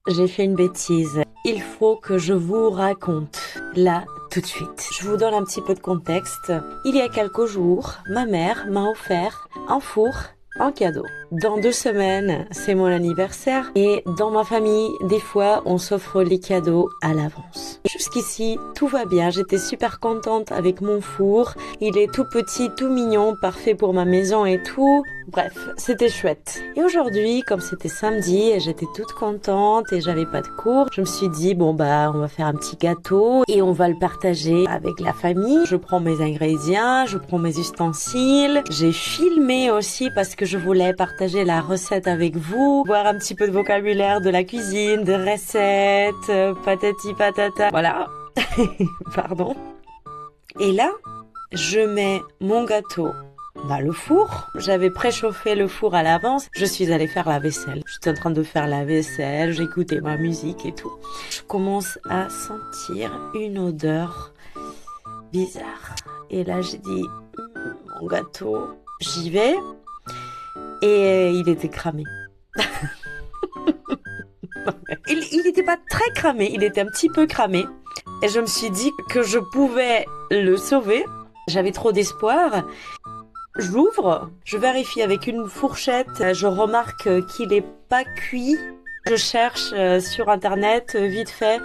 J'ai fait une bêtise. Il faut que je vous raconte, là, tout de suite. Je vous donne un petit peu de contexte. Il y a quelques jours, ma mère m'a offert un four en cadeau. Dans 2 semaines, c'est mon anniversaire et dans ma famille, des fois, on s'offre les cadeaux à l'avance. Jusqu'ici, tout va bien. J'étais super contente avec mon four. Il est tout petit, tout mignon, parfait pour ma maison et tout. Bref, c'était chouette. Et aujourd'hui, comme c'était samedi, j'étais toute contente et j'avais pas de cours, je me suis dit, bon bah, on va faire un petit gâteau et on va le partager avec la famille. Je prends mes ingrédients, je prends mes ustensiles. J'ai filmé aussi parce que je voulais partager la recette avec vous, voir un petit peu de vocabulaire de la cuisine, de recettes, patati patata. Voilà. Pardon. Et là, je mets mon gâteau dans le four. J'avais préchauffé le four à l'avance. Je suis allée faire la vaisselle. J'étais en train de faire la vaisselle, j'écoutais ma musique et tout. Je commence à sentir une odeur bizarre. Et là, j'ai dit, mon gâteau, j'y vais. Et il était cramé. Il n'était pas très cramé, il était un petit peu cramé. Et je me suis dit que je pouvais le sauver. J'avais trop d'espoir. J'ouvre, je vérifie avec une fourchette, je remarque qu'il n'est pas cuit. Je cherche sur internet vite fait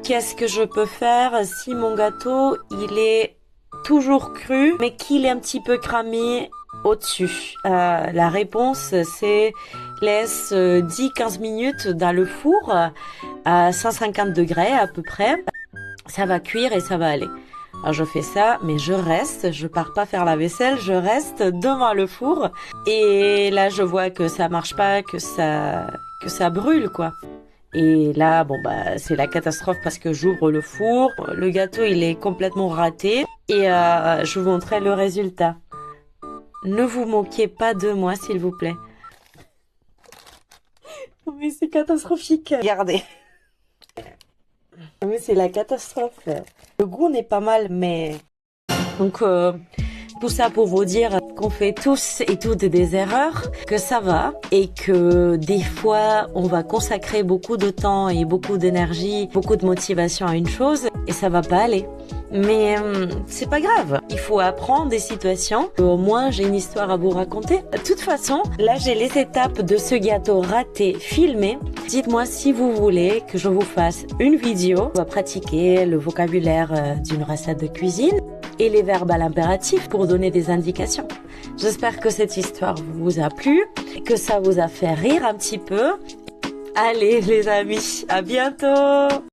qu'est-ce que je peux faire si mon gâteau il est toujours cru mais qu'il est un petit peu cramé au-dessus. La réponse c'est laisse 10-15 minutes dans le four à 150 degrés à peu près. Ça va cuire et ça va aller. Alors je fais ça, mais je reste, je pars pas faire la vaisselle, je reste devant le four. Et là, je vois que ça marche pas, que ça brûle, quoi. Et là, bon, bah, c'est la catastrophe parce que j'ouvre le four. Le gâteau, il est complètement raté. Et je vous montrerai le résultat. Ne vous moquez pas de moi, s'il vous plaît. Mais c'est catastrophique. Regardez. Mais c'est la catastrophe. Le goût n'est pas mal, mais... Donc, tout ça pour vous dire qu'on fait tous et toutes des erreurs, que ça va et que des fois, on va consacrer beaucoup de temps et beaucoup d'énergie, beaucoup de motivation à une chose et ça va pas aller. Mais c'est pas grave, il faut apprendre des situations. Au moins, j'ai une histoire à vous raconter. De toute façon, là, j'ai les étapes de ce gâteau raté filmé. Dites-moi si vous voulez que je vous fasse une vidéo. On va pratiquer le vocabulaire d'une recette de cuisine et les verbes à l'impératif pour donner des indications. J'espère que cette histoire vous a plu, que ça vous a fait rire un petit peu. Allez les amis, à bientôt!